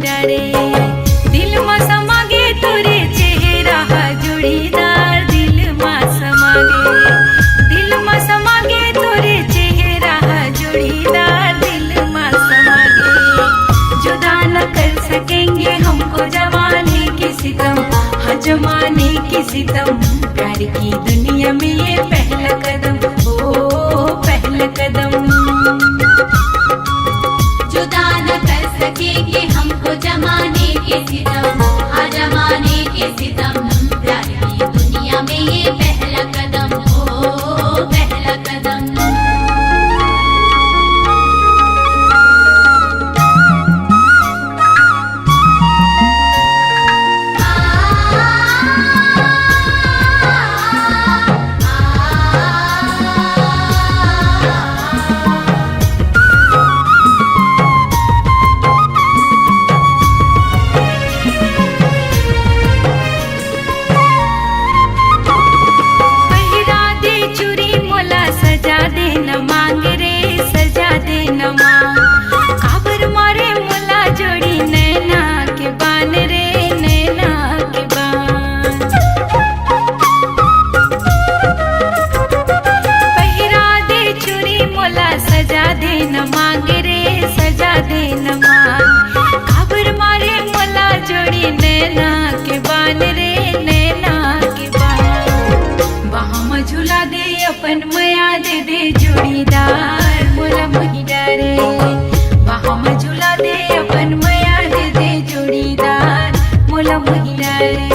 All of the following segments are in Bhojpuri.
डारे दिल मा समागे तोरे चेहरा हा जोड़ीदार दिल मा समागे तोरे चेहरा हा जोड़ीदार दिल मा समागे जुदा न कर सकेंगे हमको जमाने के सितम हाँ जमाने के सितम प्यार की दुनिया में ये पहला कदम ओ पहला कदम जुदा न कर सकेंगे हमको जमाने के सितम हाँ जमाने के सितम प्यार की दुनिया में ये पहला कदम ओ पहला कदम अपन मया दे दे जोड़ीदार मोला मोही डारे बाहों में झूला दे अपन मया दे दे जोड़ीदार मोला मोही डारे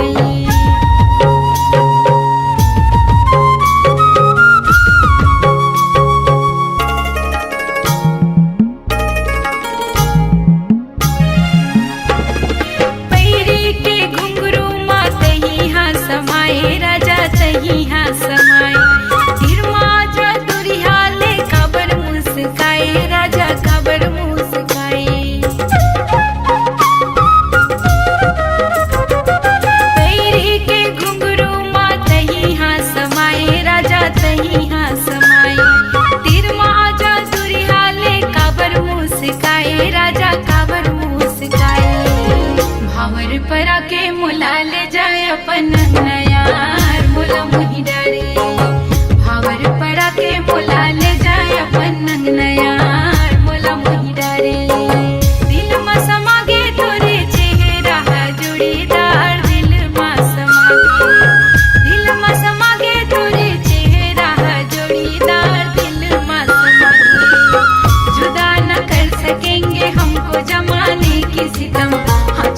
परा के मुला ले जाए अपन नयार मोला मोही डारे भावर परा के मुला ले जाए अपन नयार मोला मोही डारे दिल मा समागे तोरे चेहरा हा जोड़ीदार दिल मा समागे तोरे चेहरा हा जोड़ीदार दिल मा समागे जुदा न कर सकेंगे हमको जमाने की सितम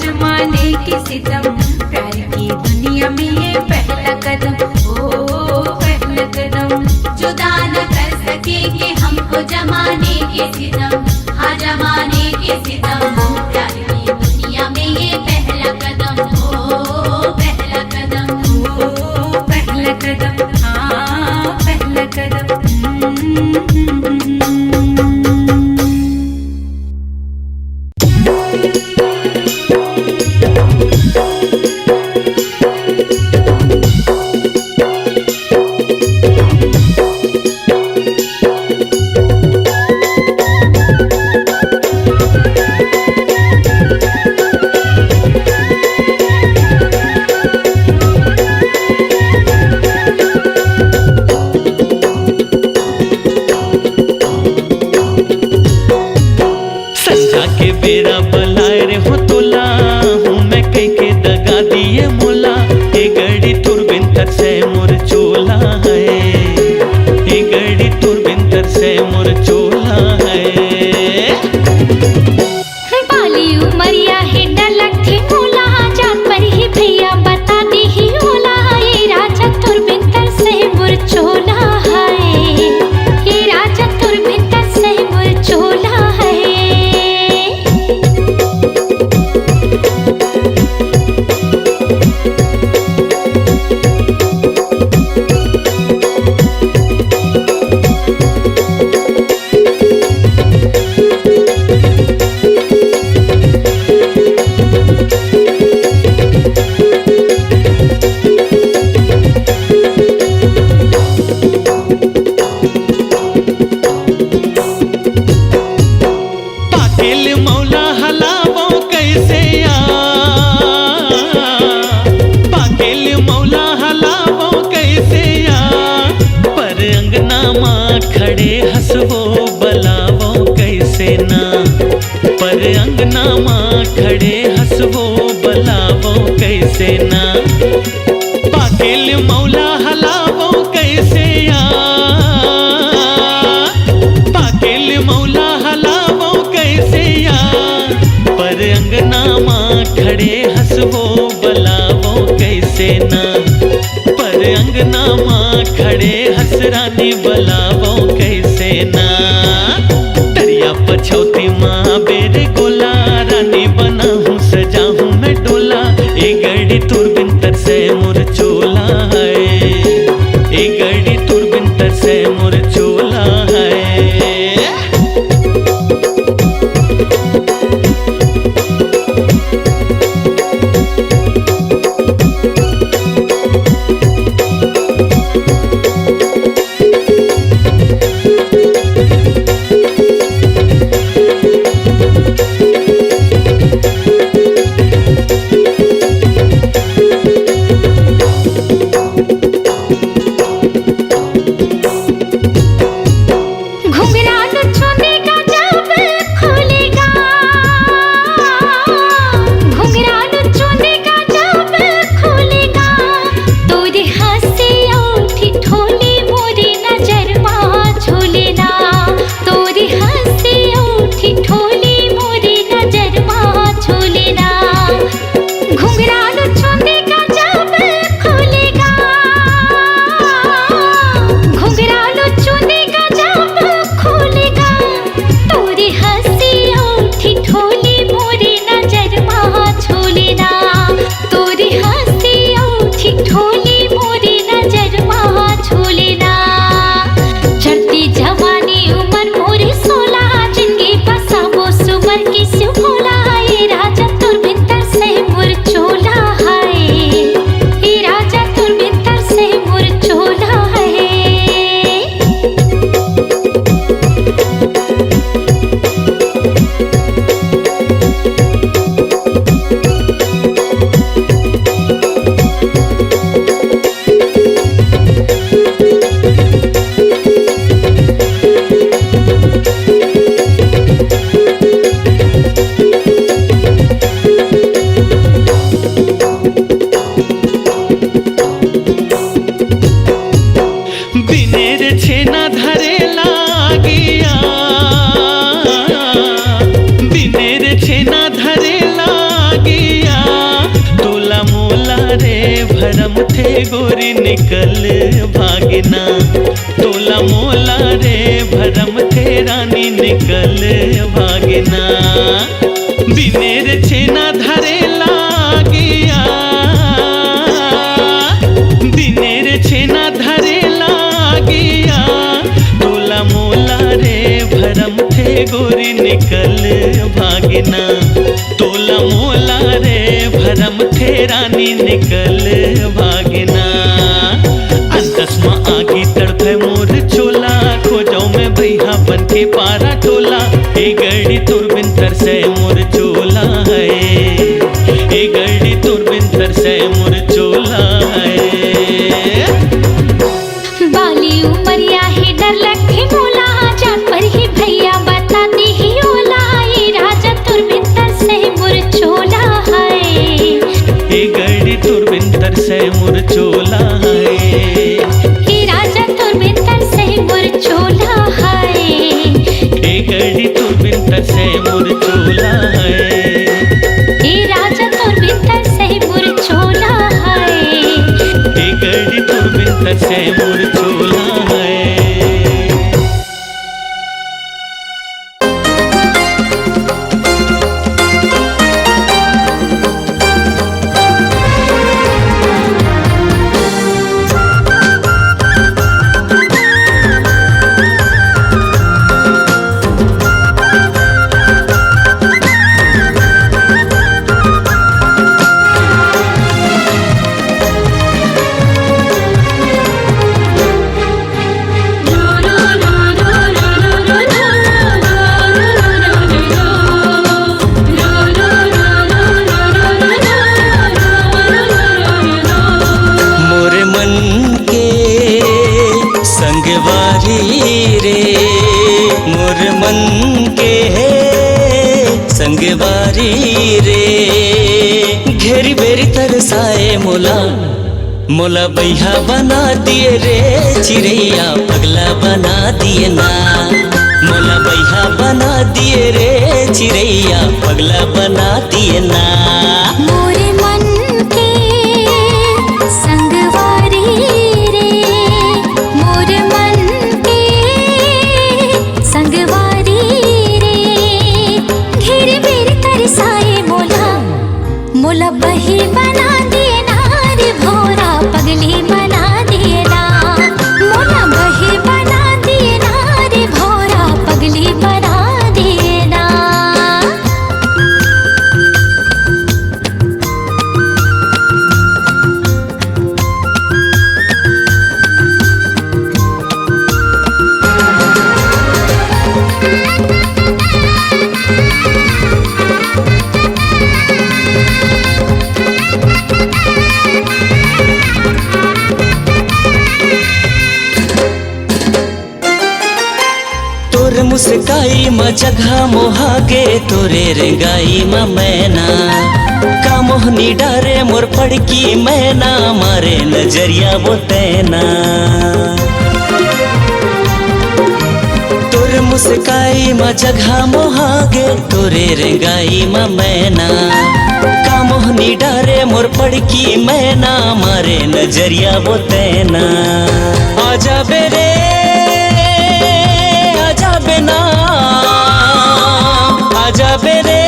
जमाने की सितम प्यार की दुनिया में ये पहला कदम ओ पहला कदम जुदा न कर सकेंगे हमको जमाने के सितम हाँ जमाने के सितम प्यार की दुनिया में ये पहला कदम ओ पहला कदम ओ पहला कदम हाँ पहला कदम कैसे यार, पाकेल मौला हलावो कैसे यार, पर अंगना माँ खड़े हंसवो बलावो कैसे ना, पर अंगना माँ खड़े हंसवो बलावो कैसे ना, पाकेल मौला हलावो कैसे यार, पाकेल मौला हलावो कैसे यार, पर अंगना माँ खड़े हंसवो बलावो कैसे ना, पर अंगना माँ खड़े हंसरानी बलावो कैसे ना, दरिया पछौती माँ बेरे गोला, रानी बना हूँ सजा हूँ मैं डोला, ए गड़ी तुरबिन तर से मोर चोला है, ए गड़ी तुरबिन तर से मोर चोला है। गोरी निकल भागना, तोला मोला रे भरम थे रानी निकल भागना, बिनेर छेना धरे लागिया, बिनेर छेना धरे लागिया, तोला मोला रे भरम थे गोरी निकल भागना, तोला मोला रे भरम थे रानी निकल भागना, अंतस माँ आगी तड़पे मोर चोला, खोजो में भैया बन के पारा टोला, ए गड़ी तुरबिन तर से मोर चोला है, ए गड़ी तुरबिन तर से मोर चोला है। बाली उमरिया है डर लगे मोला, जान पर ही भैया बताती ही ओला, ये राजा तुरबिन तर से मोर चोला है, ए गड़ी तुरबिन तर से मोर चोला है, ये राजा तुरबिन तर से मोर चोला है, ए गड़ी तुरबिन तर से मोर चोला है, ये राजा तुरबिन तर से मोर चोला है, ए गड़ी तुरबिन तर से मोर चोला है। संगवारी रे। घेरी बेरी तरसाए मोला, मोला बैहा बना दिए रे चिड़ैया पगला बना दिए ना। मोला बैहा बना दिए रे चिड़ैया पगला बना दिए ना। मोरे मन के संगवारी रे, मोरे मन के संगवारी रे। घेर बेर तरसाए मोला, मोला बही बना दिए ना रे भोरा पगली बना दिए ना। मोला बही बना दिए ना रे भोरा पगली बना दिए ना। तोर मुस्काई म जगह मोहागे, तोरे रेंगाई म मैना। का मोहनी डारे मोर पड़की मैना, मारे नजरिया वो तैना। तोर मुस्काई म जगह मोहागे, तोरे रेंगाई म मैना। का मोहनी डारे मोर पड़की मैना, मारे नजरिया वो तैना। आजा बेरे आजा बेरे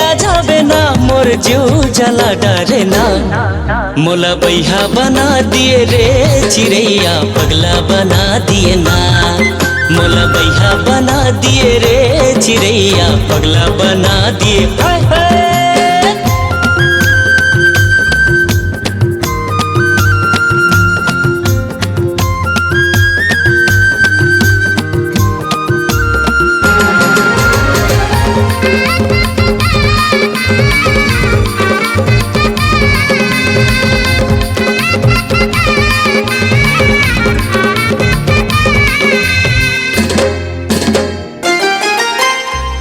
आजा बेना, मोर जीव जला डरे ना। मोला बैहा बना दिए रे चिड़ैया पगला बना दिए ना। मोला बैहा बना दिए रे चिड़ैया पगला बना दिए। हाय हाय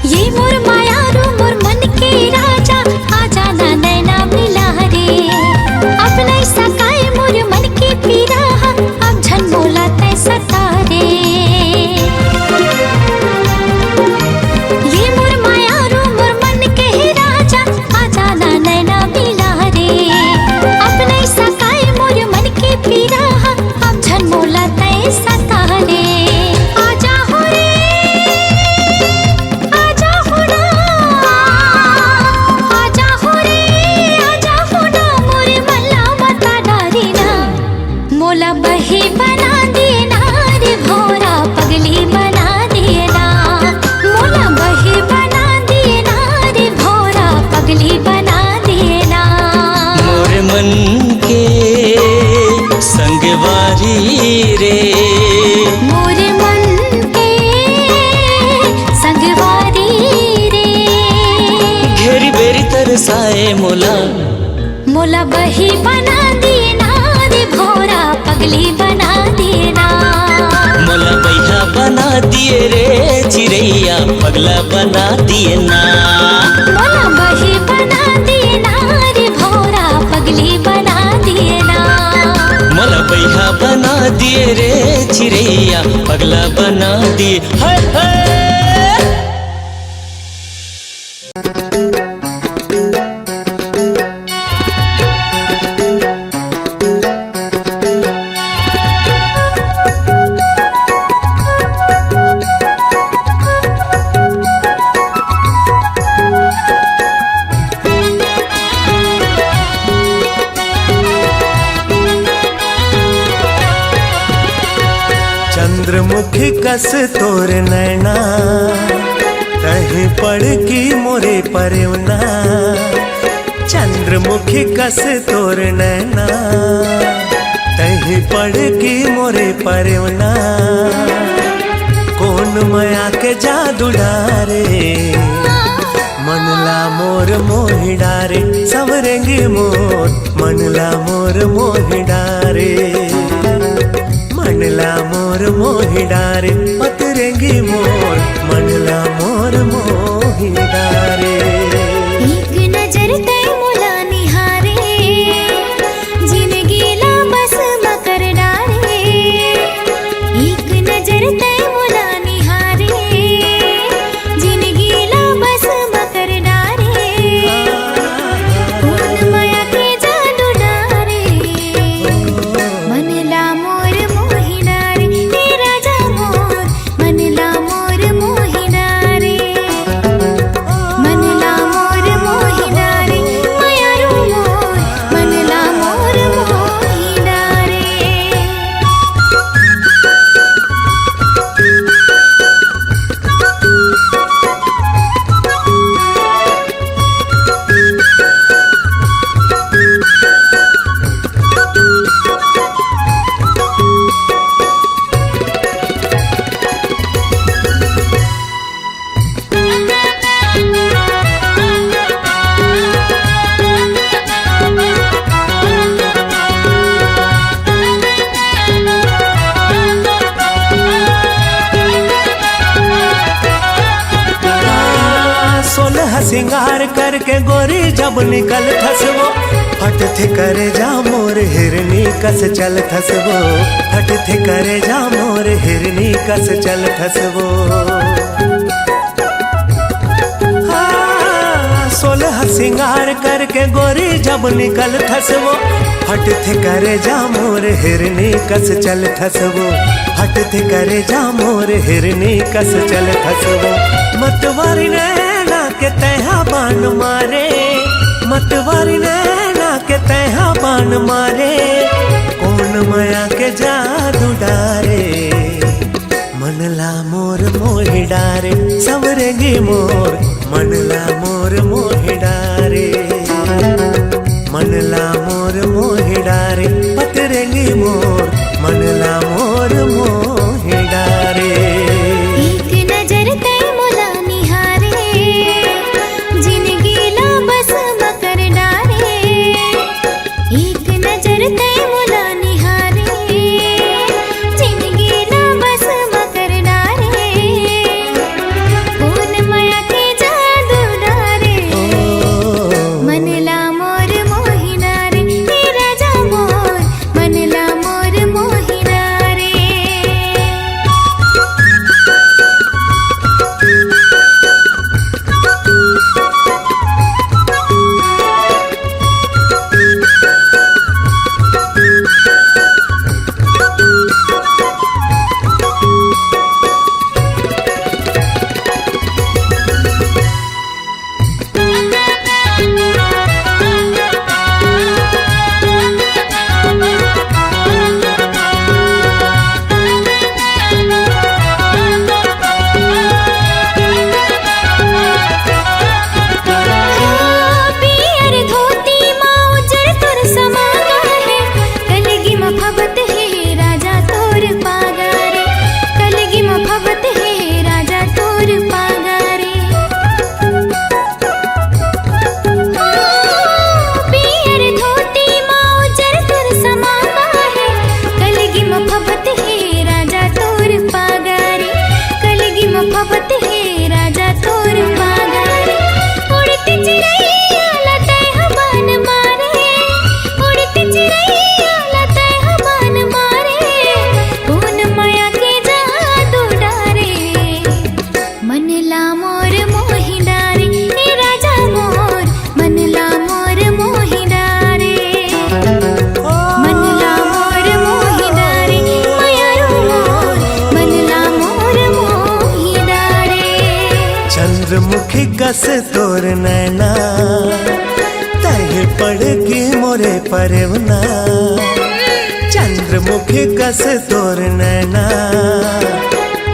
ये मोर माया रो मोर मन के राजा, आजा ना नैना मिला रे। अब नहीं सकाए मोर मन के पीरा, अब झन मोला तै सता रे। ये मोर माया रो मोर मन के राजा, आजा ना नैना मिला रे। अब नहीं सकाए मोर मन के पीरा, अब झन मोला तै सता रे। आजा हो रे आजा हो ना, आजा हो रे आजा हो ना, मोरे मल्ला मता डारी ना। मोला बही बना दिए ना रे भोरा पगली बना दिए ना। मोला बही बना दिए ना रे भोरा पगली बना दिए ना। मोर मन के संगवारी रे। मोरे मन के संगवारी रे। घेरी बेरी तरसाए मोला, मोला बही बना दिए ना रे भोरा पगली बना दिए ना। मोला बैहा बना दिए रे चिड़ैया पगला बना दिए ना। मोला बही बना दिए ना रे भोरा पगली बना दिए ना। मोला बैहा बना दिए रे चिड़ैया पगला बना दिए। हाय हाय चंद्रमुखी कस तोर नैना, तही पड़ की मोरे परवना। चंद्रमुखी कस तोर नैना, तही पड़ की मोरे परवना। कौन माया के जादू डारे, मनला मोर मोहि डारे। सवरेंगी मोर मनला मोर मोहि डारे। मनला मोर मोहि डारे, पतरेंगी मोर मनला मोर मोहि डारे। नजर तय मुला निहारे जिंदगीला बस मकर डारे एक नजर तय मुला निहारे जिंदगीला बस मकर डारे कौन माया के जादू डारे मनला मोर मोहि डारे हे राजा मोर मनला मोर मोहि डारे मनला मोर मोहि डारे मायारू मोर मनला मोर मोहि डारे सोलह सिंगार करके गोरी जब निकल थसवो फट थे करे जा मोर हिरनी कस चल थसवो फट थे करे जा मोर हिरनी कस चल थसवो सोलह सिंगार करके गोरी जब निकल थसवो फट थे करे जा मोर हिरनी कस चल थसवो फट थे करे जा मोर हिरनी कस चल थसवो मतवारी नैना के तैहा बाण मारे मतवारी नैना के तैहा बाण मारे कौन माया के जादू डारे मनला मोर मोहि डारे सवरेगी मोर मनला मोर मोहि डारे मनला मोर मोहि डारे पतरेगी मोर मनला मोर मोहि डारे एक नजर तय मुला निहारे जिंदगीला बस मकर डारे एक नजर तय मुला निहारे जिंदगीला बस मकर डारे कौन माया के जादू डारे मनला मोर मोहि डारे हे राजा मोर मनला मोर मोहि डारे पियर धोती माँ उजर तुर समागा है कलगी मफबत है राजा तोर पागारे कलगी मफबत है राजा तोर पागारे पियर धोती माँ उजर तुर समागा है कलगी मफबत है राजा तोर पागारे कलगी मफबत है राजा तोर पागारे उड़ती चिड़ैया लतै हबान मारे उड़ती चिड़ैया लतै हबान मारे कौन माया के जादू डारे मनला मोर मोहि डारे हे राजा मोर मनला मोर मोहि डारे मनला मोर मोहि डारे मायारू मोर मनला मोर मोहि डारे चंद्रमुखी कस तोर नैना तह पड़गी मोरे परवना चंद्रमुखी कस तोर नैना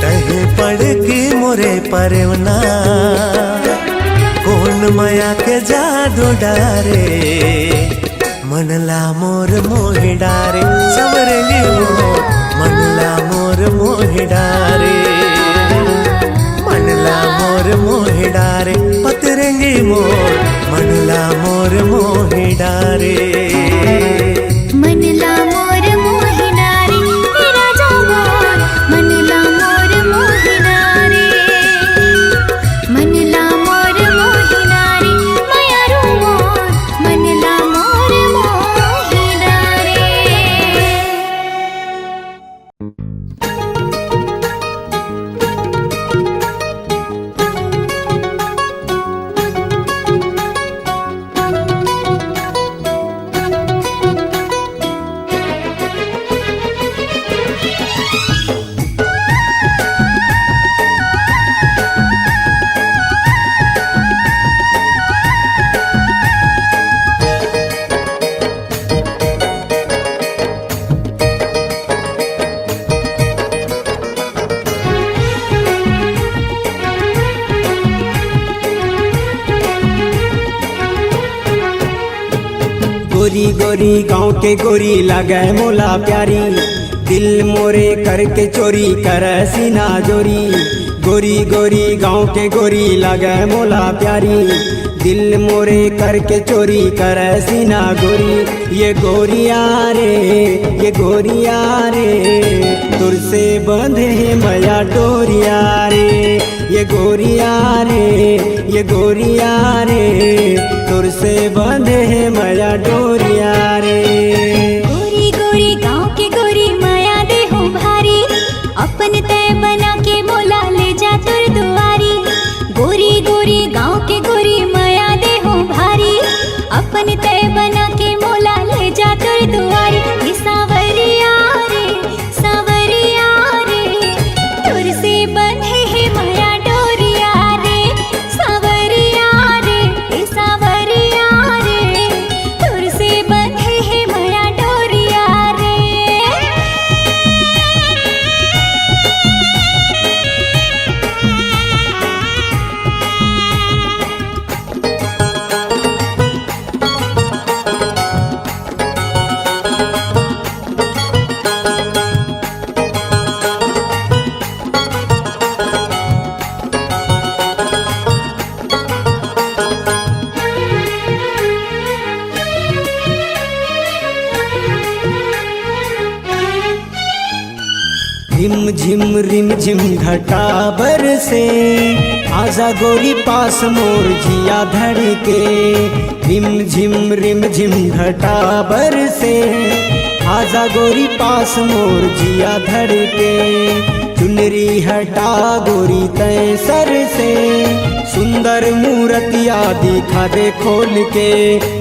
तह पड़गी मोरे परवना कौन माया के जादू डारे मनला मोर मोहि डारे सवरेगी मोर मनला मोर मोहि डारे मनला मोर मोहि डारे पतरेंगी मोर मनला मोर मोहि डारे मनला मोर मोहि डारे हे राजा मोर मनला मोर मोहि डारे मनला मोर मोहि डारे मायारू मोर गोरी गोरी गाँव के गोरी लगे मोला प्यारी, दिल मोरे करके चोरी कर सीना जोरी। गोरी गोरी गाँव के गोरी लगे मोला प्यारी, दिल मोरे करके चोरी कर सीना गोरी। ये गोरिया रे ये गोरिया रे, तुर से बंधे है मैया डोरिया रे। ये गोरिया रे ये गोरिया रे, तुर से बंधे है मैया डोरिया रे। गोरी गोरी गाँव के गोरी माया दे हो भारी, अपन तय बना के मोला ले जा तुर दुआरी। गोरी गोरी गाँव के गोरी माया दे हो भारी, अपन तय बना के मोला ले जा तुर दुआरी। ये सावरिया रे तुर से बंधे है माया डोरिया रे। सावरिया रे तुर से बंधे है माया डोरिया रे। रिम झिम घटा बरसे, आजा गोरी पास मोर जिया धड़के। रिम झिम घटा बरसे, आजा गोरी पास मोर जिया धड़के। चुनरी हटा गोरी तय सर से, सुंदर मूर्तिया दिखा दे खोल के।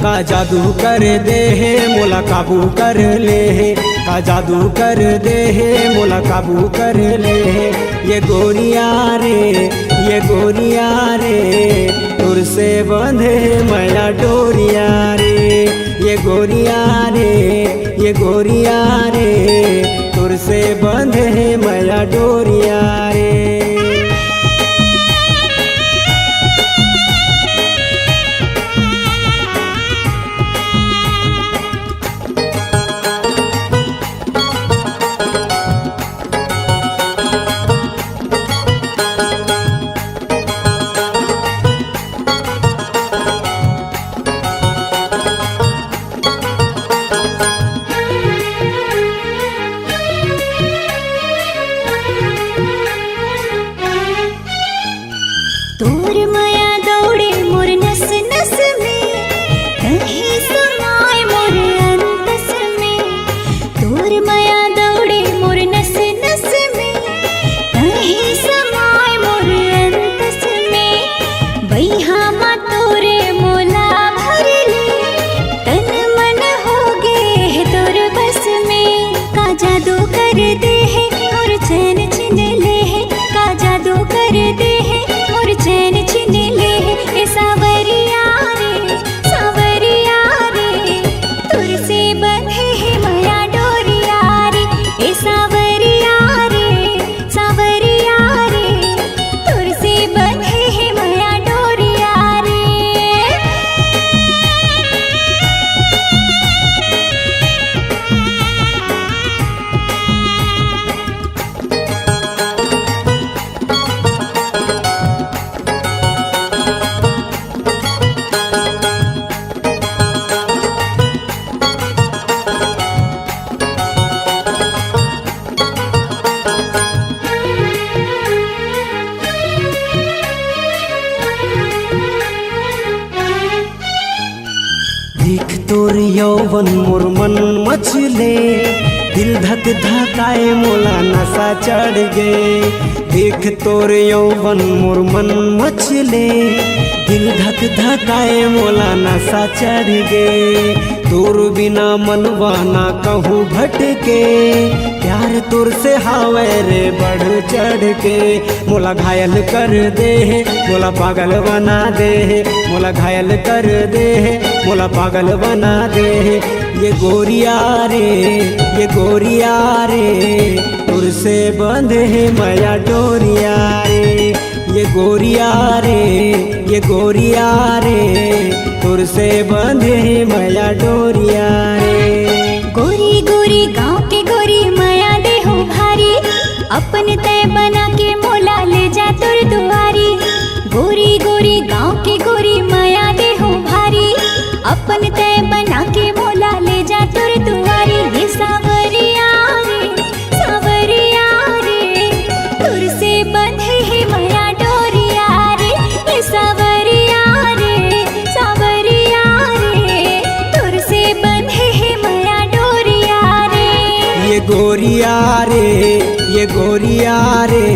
का जादू कर दे है मोला काबू कर ले है, का जादू कर दे है मोला काबू कर ले है। ये गोरिया रे तुर से बंधे मैया डोरिया रे। ये गोरिया रे तुर से बंधे मैया डोरिया रे। तोर माया दौड़े मोर नस नस में, कहीं समाए मोर अंतस में। तोर माया दौड़े मोर नस नस में, कहीं समाए मोर अंतस में। बैहा मा तोरे मोला भर ले, तन मन हो गे है तोर बस में। का जादू कर दे है मोर चैन छिन ले है, का जादू कर दे है मोर चैन छिन ले है। ए सावरिया रे तुर से बंधे है माया डोरिया रे। ए सावरिया रे तुर से बंधे है माया डोरिया रे। देख तोर यौवन मोर मन मचले, दिल धक धकाए मोला नशा चढ़ गे। देख तोर यौवन मोर मन मचले, दिल धक धकाए मोला नशा चढ़ गे। तोर बिना मनवा ना कहूँ भटके, प्यार तोर से हावे रे बढ़ चढ़ के। मोला घायल कर दे है मोला पागल बना दे है, मोला घायल कर दे है मोला पागल बना दे है। ये गोरिया रे तुर से बंधे है माया डोरिया रे। ये गोरिया रे ये गोरिया रे तुर से बंधे मैया डोरिया रे। गोरी गोरी गांव के गोरी माया दे हो भारी, अपन तय बना के मोला ले जा तुर दुआरी। गोरी गोरी गांव के गोरी माया दे हो भारी, अपन तय बना के मोला ले जा तुर दुआरी। ये सावरिया रे तुर से बंधे है माया डोरिया रे। ये सावरिया रे तुर से बंधे है माया डोरिया रे। ये गोरिया रे ये गोरिया रे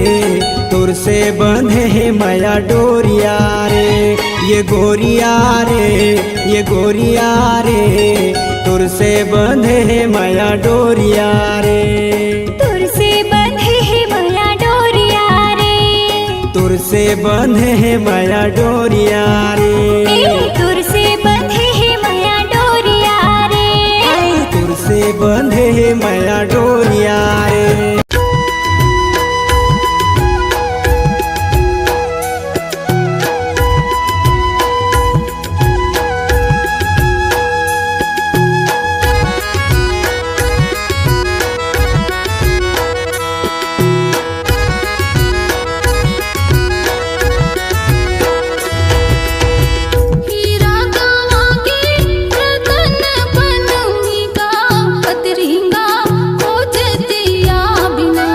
तुर से बंधे है माया डोरिया रे। ये गोरिया रे ये गोरिया रे तुर से बंधे है माया डोरिया रे। तुर से बंधे है माया डोरिया रे। तुर से बंधे है माया डोरिया रे। तुर से बंधे है माया डोरिया रे। तुर से बंधे है माया डोरिया रे। हीरा गवा के रतन बनूंगी का पतरिंगा खोजतिया बिना।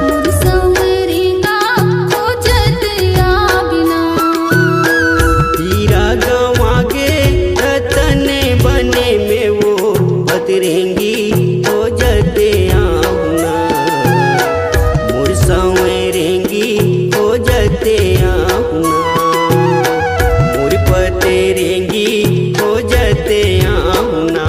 मोर संवरिंगा खोजतिया बिना। हीरा गवा के रतन बने में वो बतरेंगी हो जते आऊना। मोर संवरेंगी हो जते आऊना। मोर पतेरेंगी हो जते आऊना।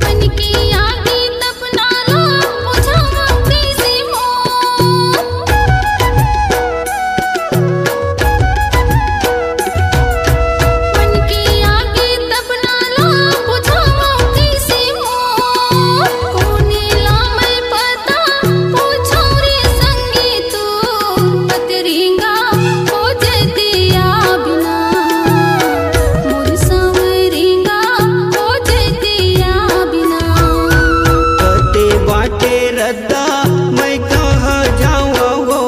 मन की आगे तपना लो बुझावा कैसे हो। मन की आगे तपना लो बुझावा कैसे हो। कोने लामल पता पूछो रे संगी तू पतरिंगा खोजतिया बिना। मोर संवरिंगा खोजतिया बिना। कते बाटे रद्दा मैं कहाँ जाऊँ हो।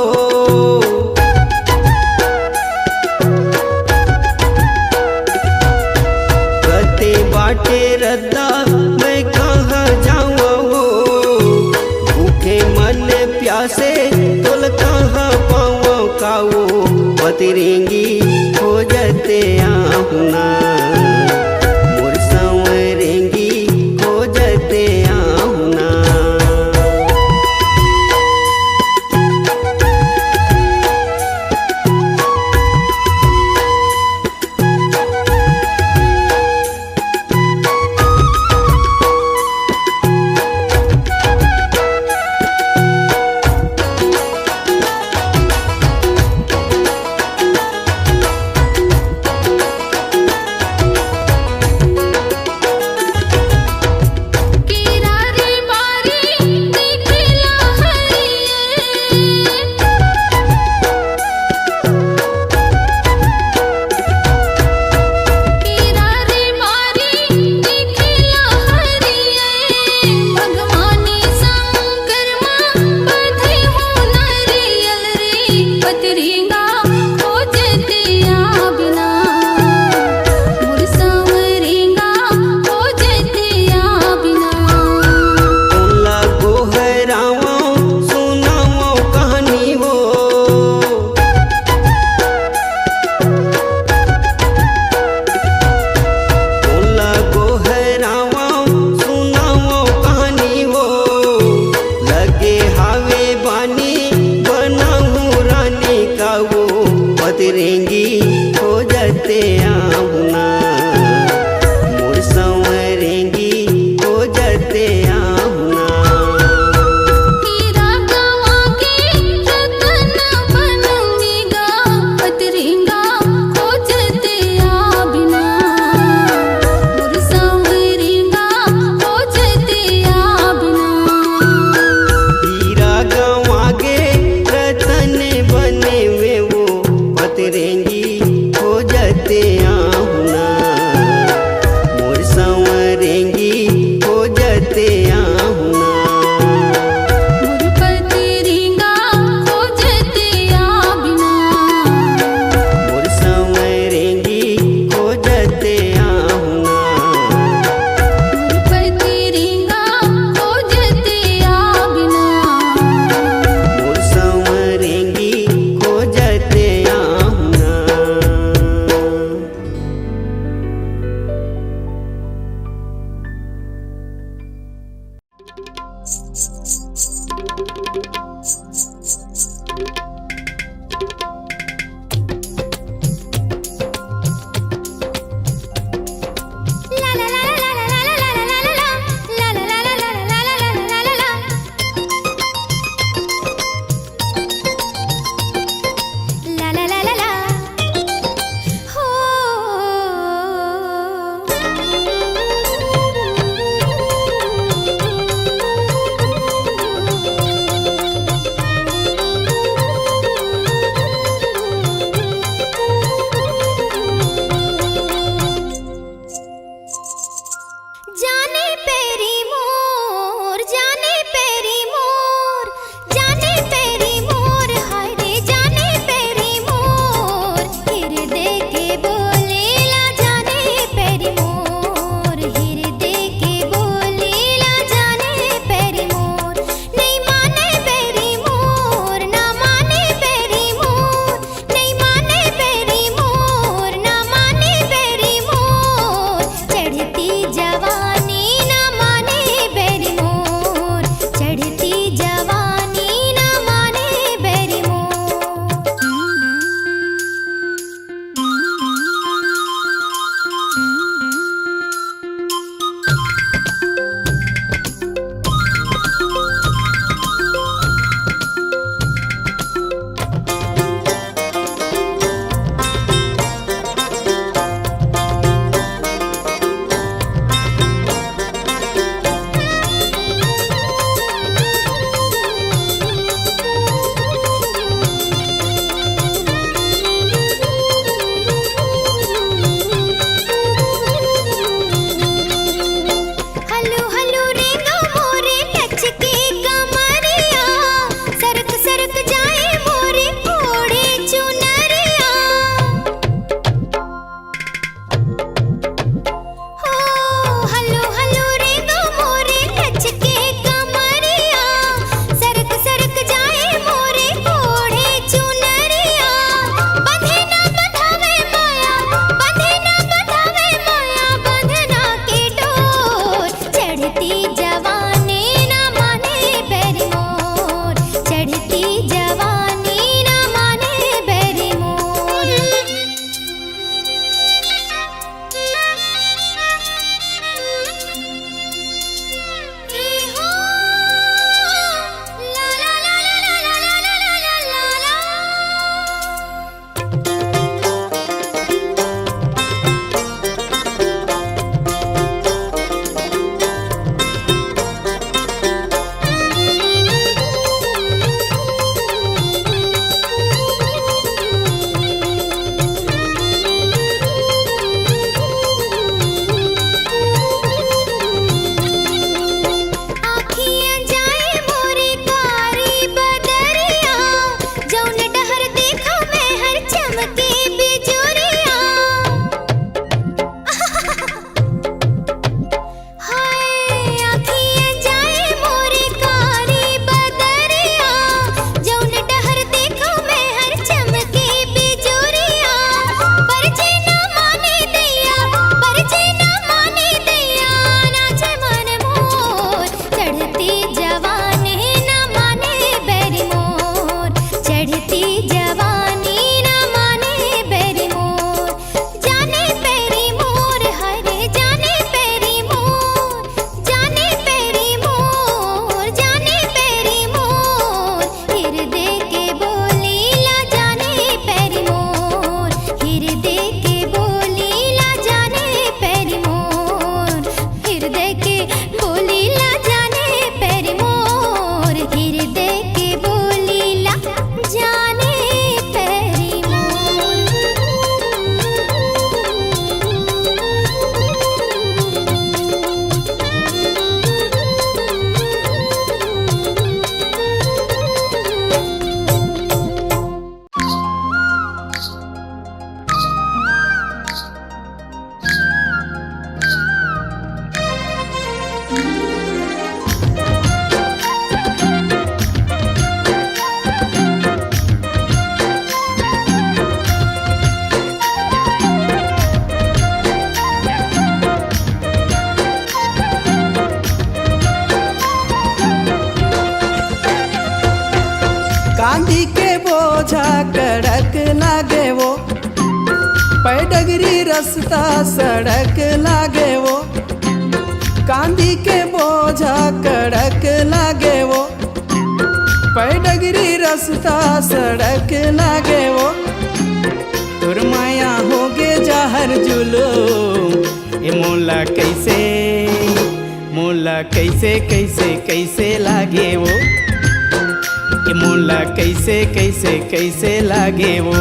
कते बाटे रद्दा मैं कहाँ जाऊँ हो। भूखे मन प्यासे तोल कहाँ पाऊँ काऊ। पतरेंगी हो जते आऊना। मोर संवरेंगी हो जते आऊना। पैडगरी रास्ता सड़क लागे वो, कांदी के बोझा कड़क लागे वो, पैडगरी रास्ता सड़क लागे वो, तुर माया होगे जाहर जुलूम, ये मोला कैसे कैसे कैसे लागे वो, ये मोला कैसे कैसे कैसे लागे वो।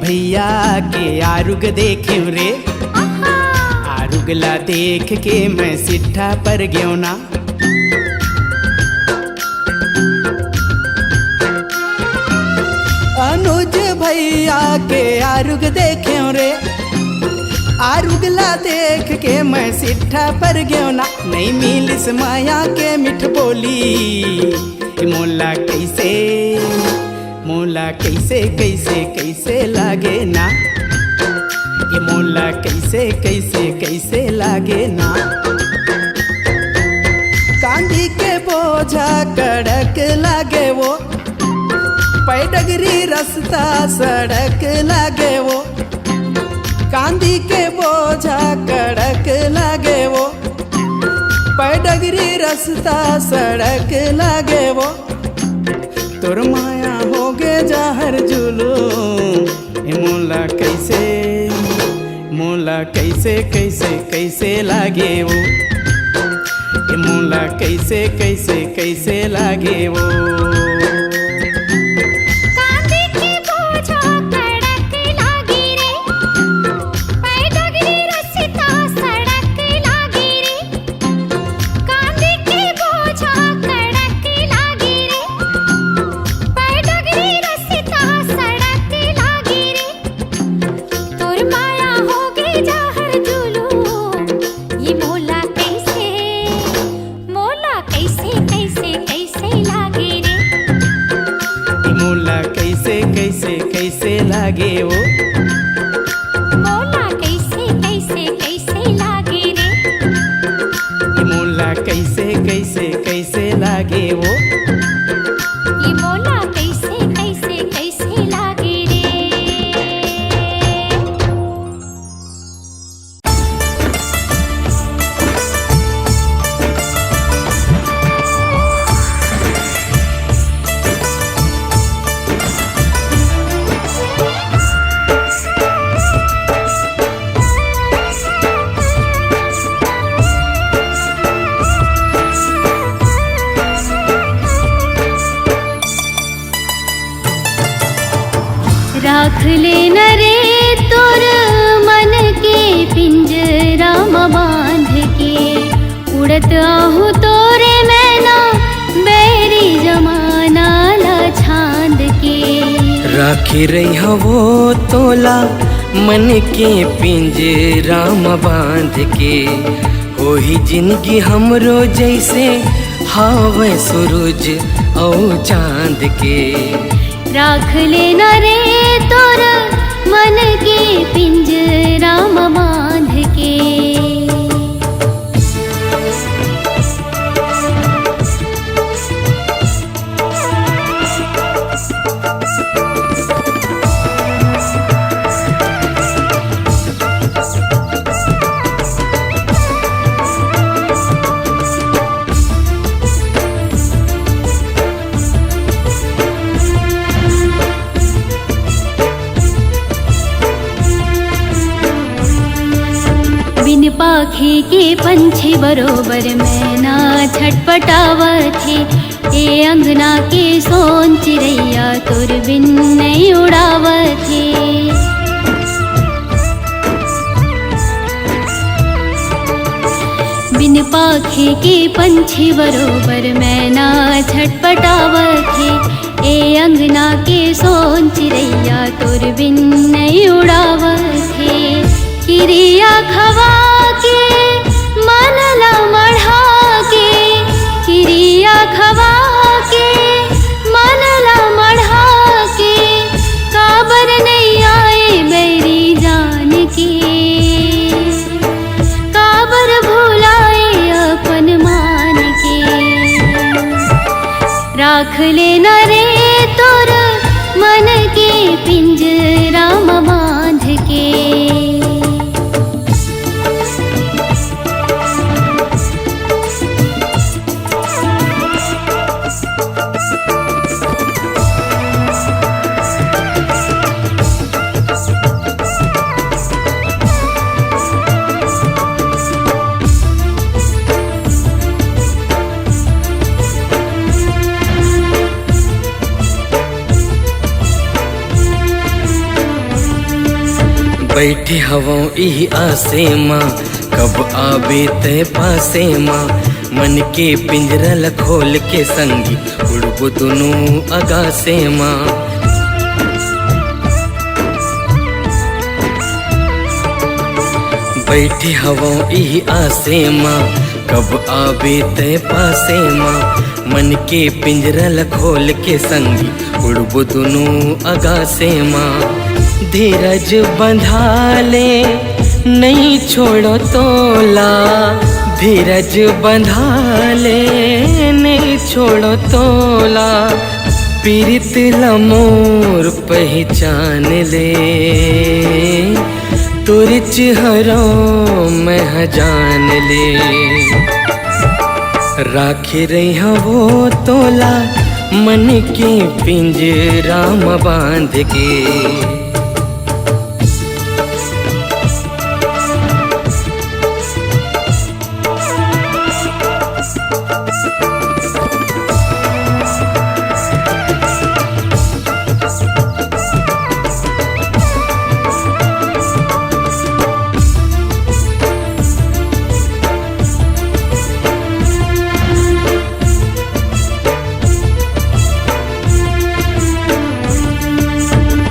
भैया के आरुग देखे रे, आरुगला देख के मैं सिट्ठा पर गयो ना। अनुज भैया के आरुग देखे रे, आरुगला देख के मैं सिट्ठा पर गयो ना। नहीं मिलिस माया के मिठ बोली, मोला कैसे कैसे कैसे लागे ना, ये मोला कैसे कैसे कैसे लागे ना। कांदी के बोझा कड़क लागे वो, पैडगरी रास्ता सड़क लागे वो, कांदी के बोझा कड़क लागे वो, पैडगरी रास्ता सड़क लागे वो, तोर माया होगे जाहर जुलूम। मोला कैसे कैसे लागे वो, मोला कैसे कैसे लागे वो। कैसे लागे वो, मोला कैसे लागे रे, मोला कैसे कैसे लागे वो, ये मोला कैसे लागे रे। राख ले न रे तोर मन के पिंजरा में बांध के, उड़त आहू तोरे मैना बैरी जमाना ला छांद के। राखी रही वो तोला मन के पिंजरा में बांध के, वही जिंदगी हमरो जैसे हावे सूरज और चांद के। राख ले न रे तोर मन के पिंजरा में बांध के। बिन पाखे के पंछी बरोबर मैना छटपटावथे, ए अंगना के सोन चिड़ैया तोर बिन नहीं उड़ावथे। बिन पाखे के पंछी बरोबर मैना छटपटावथे, ए अंगना के सोन चिड़ैया तोर बिन नहीं उड़ावथे। किरिया खवा के मनला मढ़ा के, किरिया खवा के मनला मढ़ा के, काबर नहीं आए बैरी जान के, काबर भुलाए अपन मान के। राख ले न रे तोर मन के पिंजरा में बांध के। बैठे हवों ई आसे माँ, कब आवे ते पासे माँ। मन के पिंजरल खोल के संगी उड़बो दोनों अगासे माँ। बैठे हवों ई आसे माँ, कब आवे ते पासे माँ। मन के पिंजरल खोल के संगी उड़बो दोनों अगासे माँ। धीरज बंधा ले नहीं छोड़ो तोला, धीरज बंधा ले नहीं छोड़ो तोला। पीरित लमोर पहचान ले, तोर चेहरों में जान ले। राखी रही वो तोला मन के पिंजरा में बांध के।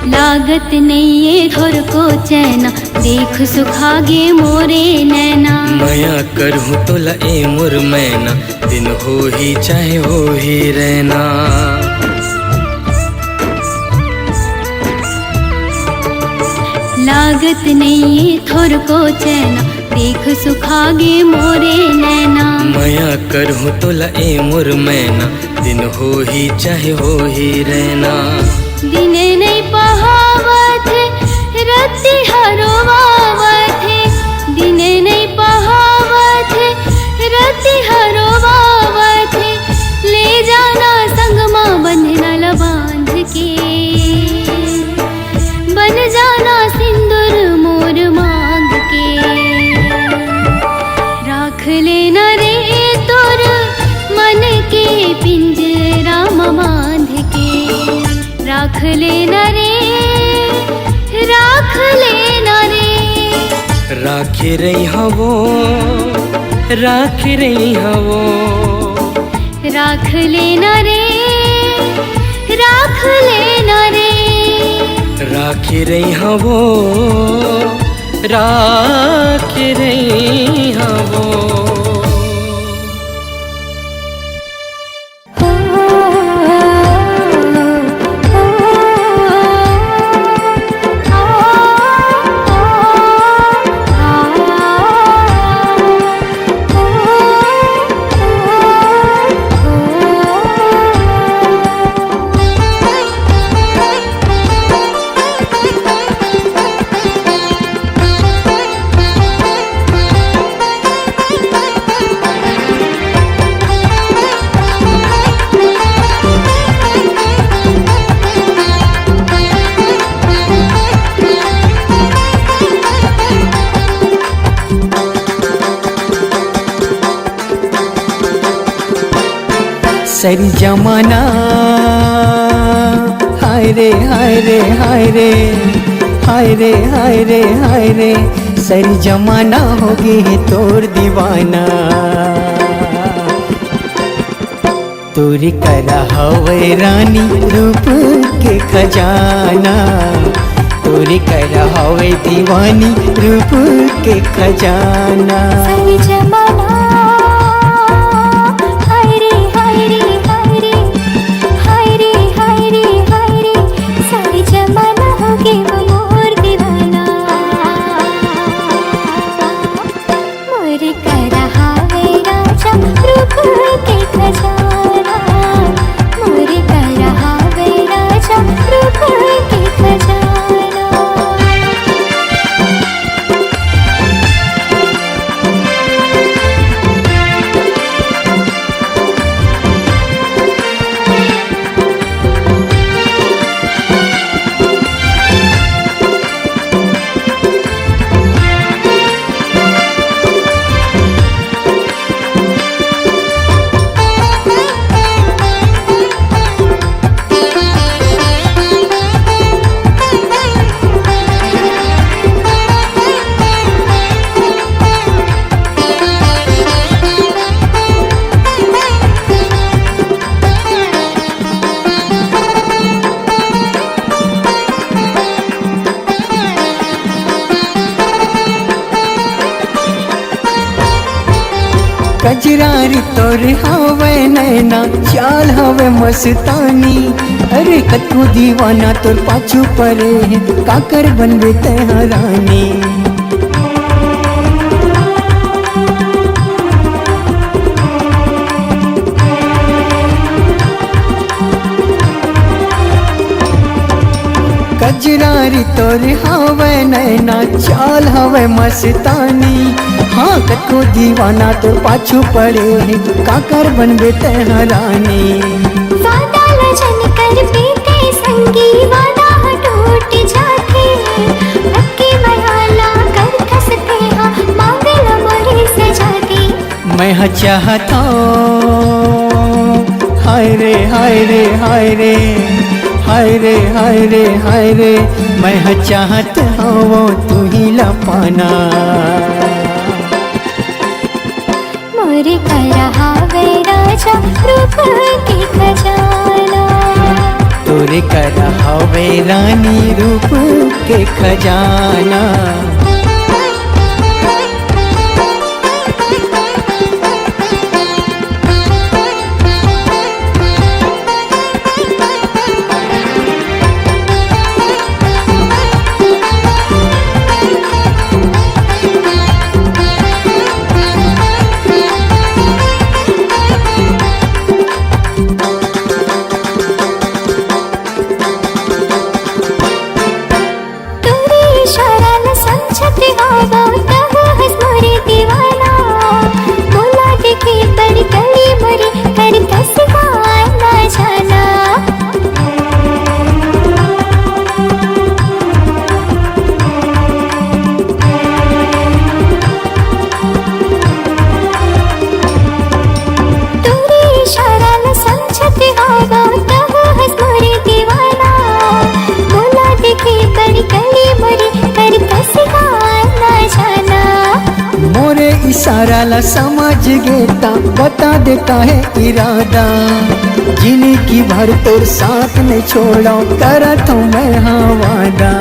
लागत नहीं ये थोर को चैना, देख सुखागे मोरे नैना। माया करहूँ तोला ए मोर मैना, दिन हो ही चाहे हो ही रहना। लागत नहीं ये थोर को चैना, देख सुखागे मोरे नैना। माया करहूँ तोला ए मोर मैना, दिन हो ही चाहे हो ही रहना। दिने नहीं पहावत रति हरोवावत, दिने नहीं पहावत रति हरोवावत। ले जाना संगमा बंधना ल बांध के, बन जाना सिंदूर मोर मांग के। राख ले न रे तोर मन के पिंजरा में बांध के, राख ले न रे। राख रही हवो, राख रही हवो। राख लेना रे, राख लेना रे। राख रही हवो, राख रही हवो। सारी जमाना हाय रे हाय रे हाय रे हाय रे हाय रे हाय रे। सारी जमाना हो गई है तोर दीवाना। तोरी करा हवे रानी रूप के खजाना। तोरी करा हवे दीवानी रूप के खजाना। सारी जमाना हाय रे हाय रे हाय रे हाय रे हाय रे हाय रे। सारी जमाना हो गई मोर दीवाना। मोर करा हावे राजा रूप के खजाना। मोर करा हावे राजा रूप के खजाना। कजरारी तोर हवे नैना चाल हवे मस्तानी। अरे कतू दीवाना तोर पाछू परे है काकर बनबे तेहरानी। कजरारी तोर हवे नैना चाल हवे मस्तानी। हाँ कतको दीवाना तो पाछू पड़े है काकर बनबे तेहरानी। वादा लजन कर पीते संगी वादा टूट जाते। अक्की बयाला कर खसते हाँ मांगल मोरी से जाती। मैं चाहता हाय रे हाय रे हाय रे हाय रे हाय रे हाय रे। मैं चाहत हूँ तू ही ला पाना। मोर करा हावे राजा रूप के खजाना। तोरे करा हवे रानी रूप के खजाना। तोरी इशारा न समझ गेता बता देता है इरादा, जिंदगी भर तोर साथ नहीं छोड़ा करत हूँ मैं हाँ वादा।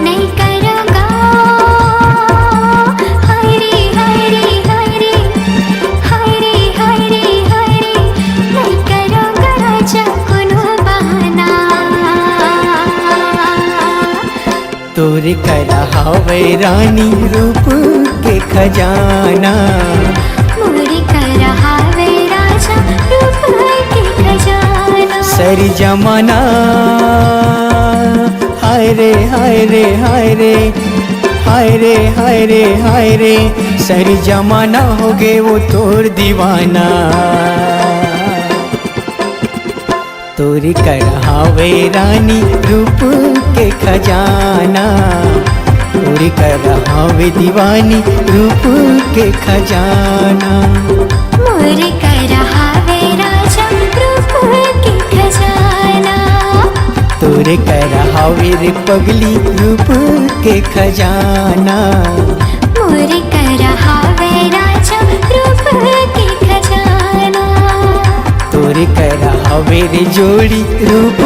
नहीं करूँगा हाय रे हाय रे हाय रे हाय रे हाय रे हाय रे, नहीं करूँगा राजा कोनो बहाना। तोरे करा हवे रानी रूप के खजाना, मोरे कर हावे राजा रूप के खजाना। सरी जमाना हाय रे हाय रे हाय रे हाय रे हाय रे हाय रे, सरी जमाना हो गे वो तोर दीवाना। तोरी कर हावे रानी रूप के खजाना, तोरी कर हावे दीवानी रूप के खजाना। मोरे कर हावे राजा रूप के खजाना, तोरे कर हावे रे पगली रूप के खजाना। मोरे कर हावे राजा रूप के खजाना, तोरे कर हावे रे जोड़ी रूप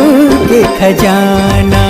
के खजाना।